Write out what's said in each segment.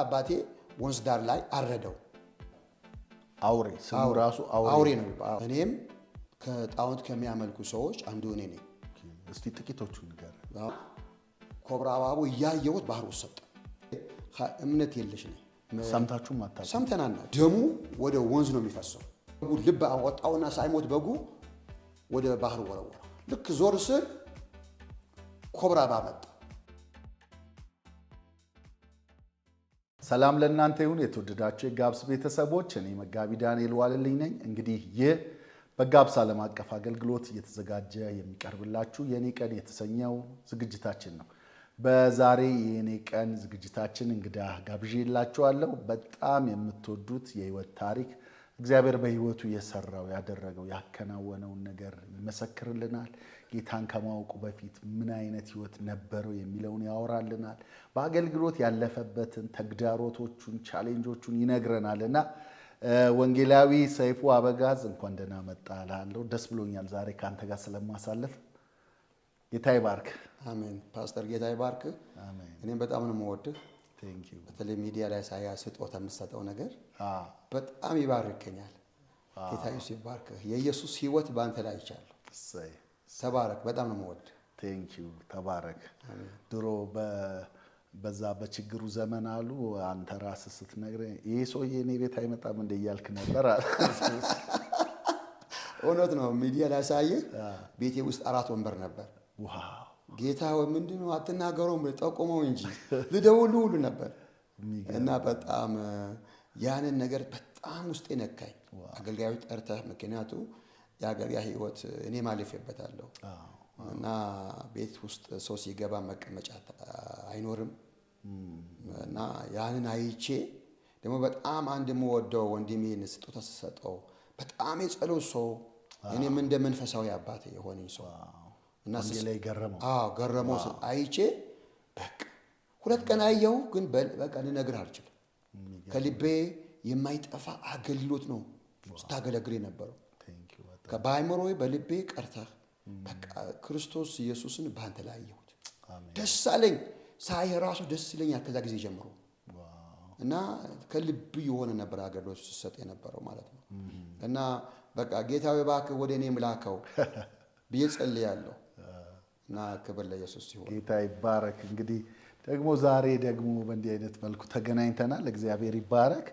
አባቴ ወንዝ ዳር ላይ አረደው። አውሬ ስሙ ራሱ አውሬ ነው የሚባለው። እኔም ከጣዖት ከሚያመልኩ ሰዎች አንዱ እኔ ነኝ። እስቲ ጥቂቶቹን ንገር። ኮብራ እባቡ እያየሁት ባህር ውስጥ ሰጠ። እምነት የለሽ ነኝ። ሰምታችሁም አታውቁም? ሰምተናና ደሙ ወደ ወንዝ ነው የሚፈሰው። ልብ አወጣውና ሳይሞት በጉ ወደ ባህር ወረወረ። ልክ ዞር ስል ኮብራ እባብ መጣ። ሰላም ለእናንተ ይሁን የተወደዳችሁ የጋብስ ቤተሰቦች፣ እኔ መጋቢ ዳንኤል ዋለልኝ ነኝ። እንግዲህ ይህ በጋብስ ዓለም አቀፍ አገልግሎት እየተዘጋጀ የሚቀርብላችሁ የኔ ቀን የተሰኘው ዝግጅታችን ነው። በዛሬ የኔ ቀን ዝግጅታችን እንግዳ ጋብዤላችኋለሁ። በጣም የምትወዱት የህይወት ታሪክ እግዚአብሔር በህይወቱ የሰራው ያደረገው ያከናወነውን ነገር ይመሰክርልናል። ጌታን ከማወቁ በፊት ምን አይነት ህይወት ነበረው የሚለውን ያወራልናል። በአገልግሎት ያለፈበትን ተግዳሮቶቹን፣ ቻሌንጆቹን ይነግረናልና ወንጌላዊ ሰይፉ አበጋዝ እንኳን ደህና መጣህ እላለሁ። ደስ ብሎኛል ዛሬ ካንተ ጋር ስለማሳለፍ። ጌታ ይባርክ። አሜን። ፓስተር ጌታ ይባርክ። አሜን። እኔም በጣም ነው የምወድህ። ቴንክ ዩ። በተለይ ሚዲያ ላይ ሳያ ስጦታ የምትሰጠው ነገር በጣም ይባርከኛል። ጌታ ኢየሱስ ይባርክ። የኢየሱስ ህይወት በአንተ ላይ ይቻላል። እሰይ ተባረክ። በጣም ነው የምወድህ። ቴንክ ዩ። ተባረክ። ድሮ በዛ በችግሩ ዘመን አሉ አንተ ራስህ ስትነግረኝ ይሄ ሰውዬ እኔ ቤት አይመጣም እንደ እያልክ ነበር። እውነት ነው። ሚዲያ ላይ ሳየህ ቤቴ ውስጥ 4 ወንበር ነበር። ዋው! ጌታ ምንድነው አትናገረውም? ጠቁመው እንጂ ልደውል ሁሉ ነበር። እና በጣም ያንን ነገር በጣም ውስጤ ነካኝ። አገልጋዮች ጠርተህ፣ ምክንያቱ የአገልጋይ ህይወት እኔ ማለፌበታለሁ። እና ቤት ውስጥ ሰው ሲገባ መቀመጫ አይኖርም። እና ያንን አይቼ ደግሞ በጣም አንድ የምወደው ወንድሜን ስጦታ ስሰጠው በጣም የጸሎት ሰው፣ እኔም እንደ መንፈሳዊ አባቴ የሆነኝ ሰው እና ላይ ገረመው። ገረመው አይቼ በቃ 2 ቀን አየሁ፣ ግን በቃ ልነግርህ አልችልም። ከልቤ የማይጠፋ አገልግሎት ነው ስታገለግል የነበረው። በአእምሮዬ በልቤ ቀርተህ በቃ ክርስቶስ ኢየሱስን በአንተ ላይ አየሁት። ደስ አለኝ። ሳይህ ራሱ ደስ ይለኛል ከዛ ጊዜ ጀምሮ። እና ከልብ የሆነ ነበር አገልግሎት ሲሰጥ የነበረው ማለት ነው። እና በቃ ጌታዊ እባክህ ወደ እኔ ምላከው ብዬ ጸልያለሁ። እና ክብር ለኢየሱስ ይሁን። ጌታ ይባረክ። እንግዲህ ደግሞ ዛሬ ደግሞ በእንዲህ አይነት መልኩ ተገናኝተናል። እግዚአብሔር ይባረክ።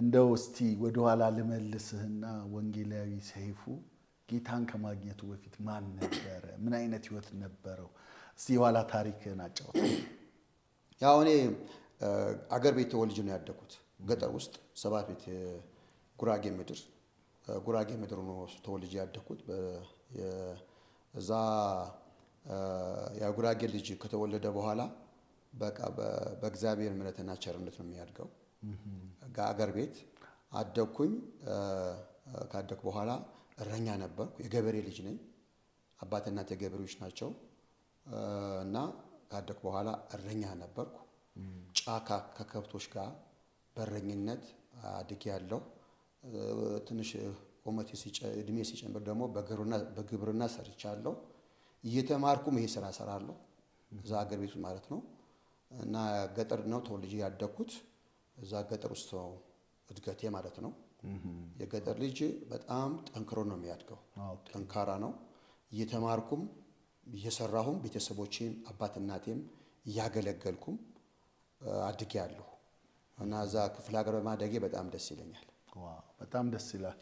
እንደው እስቲ ወደኋላ ልመልስህና ወንጌላዊ ሰይፉ ጌታን ከማግኘቱ በፊት ማን ነበረ? ምን አይነት ህይወት ነበረው? እስቲ የኋላ ታሪክህን አጫውተን። ያው እኔ አገር ቤት ተወልጄ ነው ያደኩት። ገጠር ውስጥ 7 ቤት ጉራጌ ምድር ነው ተወልጄ ያደኩት። እዛ የጉራጌ ልጅ ከተወለደ በኋላ በቃ በእግዚአብሔር ምሕረትና ቸርነት ነው የሚያድገው። አገር ቤት አደኩኝ። ካደኩ በኋላ እረኛ ነበርኩ። የገበሬ ልጅ ነኝ። አባትና እናቴ ገበሬዎች ናቸው። እና ካደኩ በኋላ እረኛ ነበርኩ። ጫካ ከከብቶች ጋር በእረኝነት አድጌያለሁ። ትንሽ ቁመቴ እድሜ ሲጨምር ደግሞ በግብርና ሰርቻለሁ። እየተማርኩም ይሄ ስራ እሰራለሁ እዛ አገር ቤት ማለት ነው። እና ገጠር ነው ተወልጄ ያደኩት። እዛ ገጠር ውስጥ ነው እድገቴ ማለት ነው። የገጠር ልጅ በጣም ጠንክሮ ነው የሚያድገው። ጠንካራ ነው። እየተማርኩም እየሰራሁም ቤተሰቦቼም አባት እናቴም እያገለገልኩም አድጌያለሁ። እና እዛ ክፍለ ሀገር በማደጌ በጣም ደስ ይለኛል። በጣም ደስ ይላል።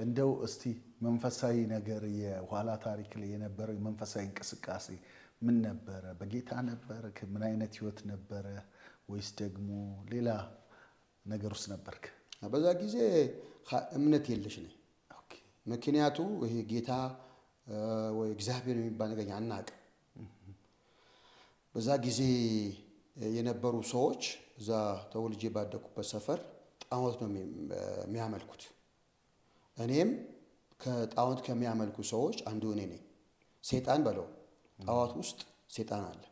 እንደው እስቲ መንፈሳዊ ነገር የኋላ ታሪክ ላይ የነበረው መንፈሳዊ እንቅስቃሴ ምን ነበረ? በጌታ ነበረ? ምን አይነት ህይወት ነበረ? ወይስ ደግሞ ሌላ ነገር ውስጥ ነበርክ? በዛ ጊዜ እምነት የለሽ ነኝ። ምክንያቱ ይሄ ጌታ ወይ እግዚአብሔር የሚባል ነገር አናውቅም። በዛ ጊዜ የነበሩ ሰዎች እዛ ተወልጄ ባደኩበት ሰፈር ጣዖት ነው የሚያመልኩት። እኔም ከጣዖት ከሚያመልኩ ሰዎች አንዱ እኔ ነኝ። ሰይጣን በለው ጣዖት ውስጥ ሰይጣን አለ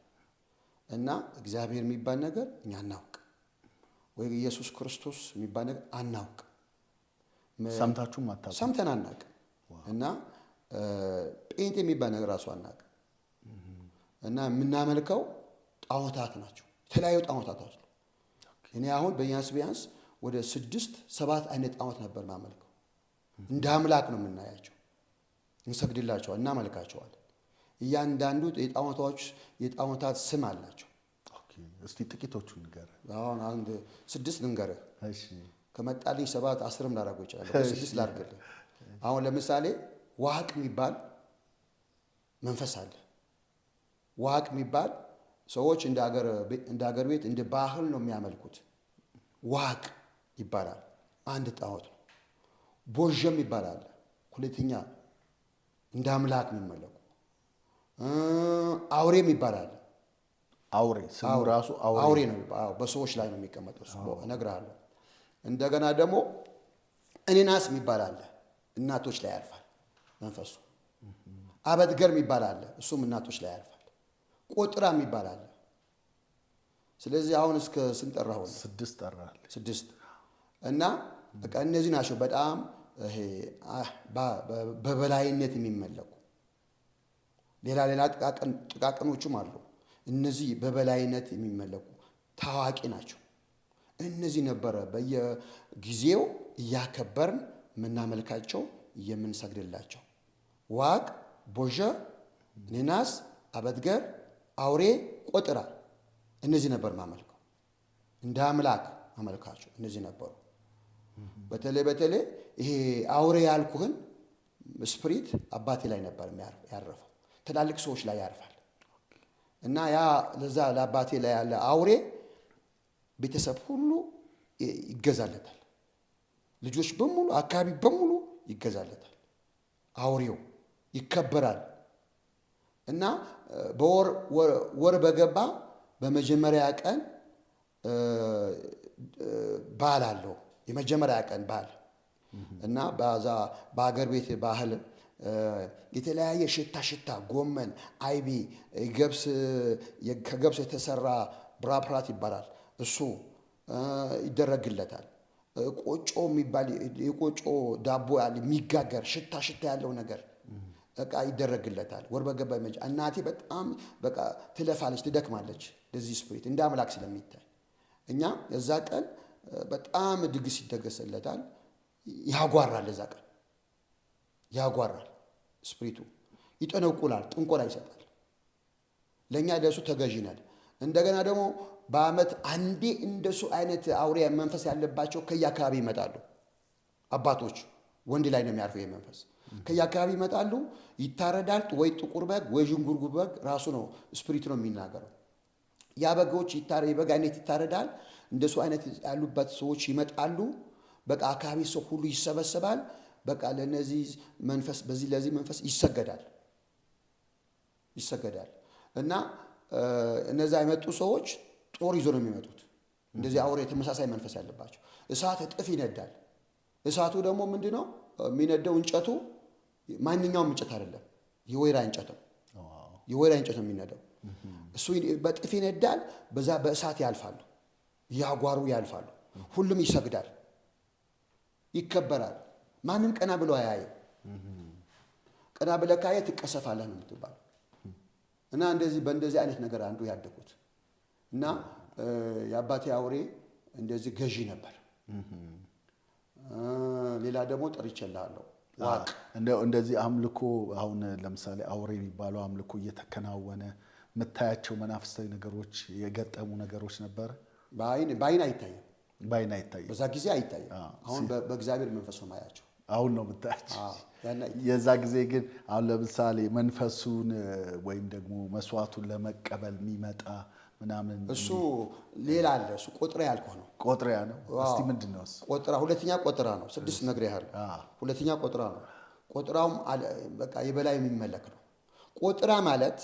እና እግዚአብሔር የሚባል ነገር እኛ አናውቅ፣ ወይ ኢየሱስ ክርስቶስ የሚባል ነገር አናውቅ። ሰምታችሁም አታውቁ? ሰምተን አናውቅ። እና ጴንጤ የሚባል ነገር ራሱ አናውቅ። እና የምናመልከው ጣዖታት ናቸው። የተለያዩ ጣዖታት አሉ። እኔ አሁን ቢያንስ ወደ 6-7 አይነት ጣዖት ነበር ማመልከው። እንደ አምላክ ነው የምናያቸው፣ እንሰግድላቸዋል፣ እናመልካቸዋለን። እያንዳንዱ የጣዖታት ስም አላቸው። እስቲ ጥቂቶቹን ንገረህ። አሁን አንድ 6 ልንገርህ። እሺ ከመጣልኝ 7-10 ላደርገው ይችላል። 6 ላድርግልህ። አሁን ለምሳሌ ዋቅ የሚባል መንፈስ አለ። ዋቅ የሚባል ሰዎች እንደ አገር ቤት እንደ ባህል ነው የሚያመልኩት። ዋቅ ይባላል፣ አንድ ጣዖት ነው። ቦዠም ይባላል፣ ሁለተኛ እንደ አምላክ የሚመለኩ። አውሬም ይባላል። አውሬ ስሙ ራሱ አውሬ ነው። በሰዎች ላይ ነው የሚቀመጠው፣ እነግርሃለሁ። እንደገና ደግሞ እኔናስ የሚባል አለ፣ እናቶች ላይ ያርፋል መንፈሱ። አበትገር የሚባል አለ፣ እሱም እናቶች ላይ ያርፋል። ቆጥራ የሚባል አለ። ስለዚህ አሁን እስከ ስንት ጠራሁ? 6 ጠራል። 6 እና በቃ እነዚህ ናቸው በጣም ይሄ በበላይነት የሚመለኩ። ሌላ ጥቃቅኖቹም አሉ። እነዚህ በበላይነት የሚመለኩ ታዋቂ ናቸው። እነዚህ ነበረ በየጊዜው እያከበርን የምናመልካቸው የምንሰግድላቸው። ዋቅ፣ ቦዠ፣ ኔናስ፣ አበትገር፣ አውሬ፣ ቆጥራ፣ እነዚህ ነበር ማመልከው። እንደ አምላክ ማመልካቸው እነዚህ ነበሩ። በተለይ ይሄ አውሬ ያልኩህን ስፕሪት አባቴ ላይ ነበር ያረፈው። ትላልቅ ሰዎች ላይ ያርፋል እና ያ ለዛ ለአባቴ ላይ ያለ አውሬ ቤተሰብ ሁሉ ይገዛለታል። ልጆች በሙሉ አካባቢ በሙሉ ይገዛለታል። አውሬው ይከበራል እና ወር በገባ በመጀመሪያ ቀን በዓል አለው። የመጀመሪያ ቀን በዓል እና በአገር ቤት ባህል የተለያየ ሽታ ጎመን፣ አይቢ፣ ከገብስ የተሰራ ብራፕራት ይባላል። እሱ ይደረግለታል። ቆጮ የሚባል የቆጮ ዳቦ ያለ የሚጋገር ሽታ ያለው ነገር በቃ ይደረግለታል። ወር በገባ እናቴ በጣም በቃ ትለፋለች፣ ትደክማለች። ለዚህ ስፕሪት እንደ አምላክ ስለሚታይ እኛ የዛ ቀን በጣም ድግስ ይደገስለታል። ያጓራል፣ እዛ ቀን ያጓራል። ስፕሪቱ ይጠነቁላል፣ ጥንቆላ ይሰጣል። ለእኛ ለእሱ ተገዢ ነን። እንደገና ደግሞ በዓመት አንዴ እንደሱ አይነት አውሬ መንፈስ ያለባቸው ከየአካባቢ ይመጣሉ። አባቶች ወንድ ላይ ነው የሚያርፈው ይህ መንፈስ። ከየአካባቢ ይመጣሉ፣ ይታረዳል። ወይ ጥቁር በግ ወይ ዥንጉርጉር በግ ራሱ ነው ስፕሪቱ ነው የሚናገረው። ያ በጎች የበግ አይነት ይታረዳል። እንደሱ አይነት ያሉበት ሰዎች ይመጣሉ። በቃ አካባቢ ሰው ሁሉ ይሰበሰባል። በቃ ለነዚህ መንፈስ ለዚህ መንፈስ ይሰገዳል እና እነዛ የመጡ ሰዎች ጦር ይዞ ነው የሚመጡት። እንደዚህ አውሬ ተመሳሳይ መንፈስ ያለባቸው። እሳት እጥፍ ይነዳል። እሳቱ ደግሞ ምንድነው የሚነደው? እንጨቱ ማንኛውም እንጨት አይደለም፣ የወይራ እንጨት ነው። የወይራ እንጨት ነው የሚነዳው። እሱ በጥፍ ይነዳል። በዛ በእሳት ያልፋሉ፣ ያጓሩ ያልፋሉ። ሁሉም ይሰግዳል፣ ይከበራል። ማንም ቀና ብሎ አያየም። ቀና ብለህ ካየ ትቀሰፋለህ ነው የምትባለው። እና በእንደዚህ አይነት ነገር አንዱ ያደጉት እና የአባቴ አውሬ እንደዚህ ገዢ ነበር። ሌላ ደግሞ ጠርቼልሃለሁ። ዋቅ እንደዚህ አምልኮ አሁን ለምሳሌ አውሬ የሚባለው አምልኮ እየተከናወነ የምታያቸው መናፍስታዊ ነገሮች የገጠሙ ነገሮች ነበር። በአይን አይታይም። በአይን አይታይም። በዛ ጊዜ አይታይም። አሁን በእግዚአብሔር መንፈስ ነው ማያቸው። አሁን ነው የምታያቸው። የዛ ጊዜ ግን አሁን ለምሳሌ መንፈሱን ወይም ደግሞ መስዋዕቱን ለመቀበል የሚመጣ ምናምን እሱ ሌላ አለ። እሱ ቆጥራ ያልኩህ ነው። ቆጥሪያ ነው። እስቲ ምንድን ነው እሱ? ቆጥራ ሁለተኛ ቆጥራ ነው። 6 ነግሬሃለሁ። ሁለተኛ ቆጥራ ነው። ቆጥራውም በቃ የበላይ የሚመለክ ነው። ቆጥራ ማለት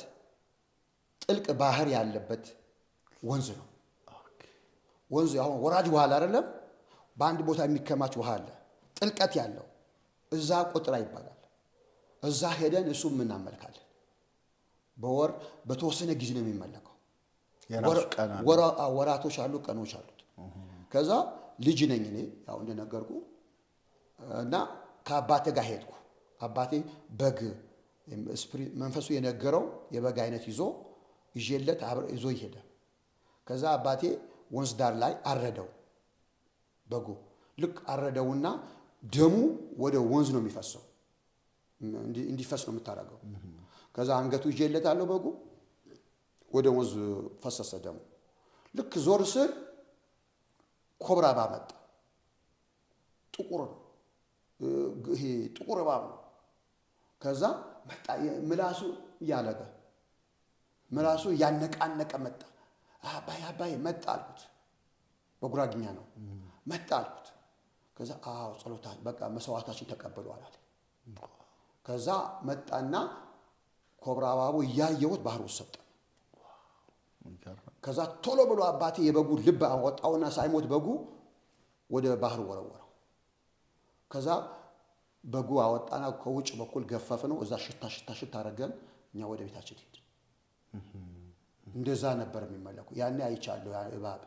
ጥልቅ ባህር ያለበት ወንዝ ነው። ወንዝ አሁን ወራጅ ውሃ አይደለም፣ በአንድ ቦታ የሚከማች ውሃ አለ፣ ጥልቀት ያለው እዛ ቆጥራ ይባላል። እዛ ሄደን እሱ እናመልካለን። በወር በተወሰነ ጊዜ ነው የሚመለከው። ወራቶች አሉ፣ ቀኖች አሉት። ከዛ ልጅ ነኝ እኔ ያው እንደነገርኩ እና ከአባቴ ጋር ሄድኩ። አባቴ በግ መንፈሱ የነገረው የበግ አይነት ይዤለት ይዞ ይሄደ። ከዛ አባቴ ወንዝ ዳር ላይ አረደው በጉ። ልክ አረደውና ደሙ ወደ ወንዝ ነው የሚፈሰው፣ እንዲፈስ ነው የምታደርገው። ከዛ አንገቱ ይዤለታለሁ በጉ ወደ ወንዝ ፈሰሰ ደሙ። ልክ ዞር ስል ኮብራ እባብ መጣ። ጥቁር ነው ይሄ ጥቁር እባብ ነው። ከዛ መጣ ምላሱ እያለገ ምላሱ ያነቃነቀ መጣ። አባይ መጣ አልኩት። በጉራግኛ ነው መጣ አልኩት። ከዛ አዎ ጸሎታ በቃ መስዋዕታችን ተቀበሏል አለ። ከዛ መጣና ኮብራ እባቡ እያየሁት ባህር ውስጥ ሰጠ። ከዛ ቶሎ ብሎ አባቴ የበጉ ልብ አወጣውና ሳይሞት በጉ ወደ ባህር ወረወረው። ከዛ በጉ አወጣና ከውጭ በኩል ገፈፍ ነው። እዛ ሽታ አረገን። እኛ ወደ ቤታችን ሄድን። እንደዛ ነበር የሚመለኩ። ያኔ አይቻለሁ እባብ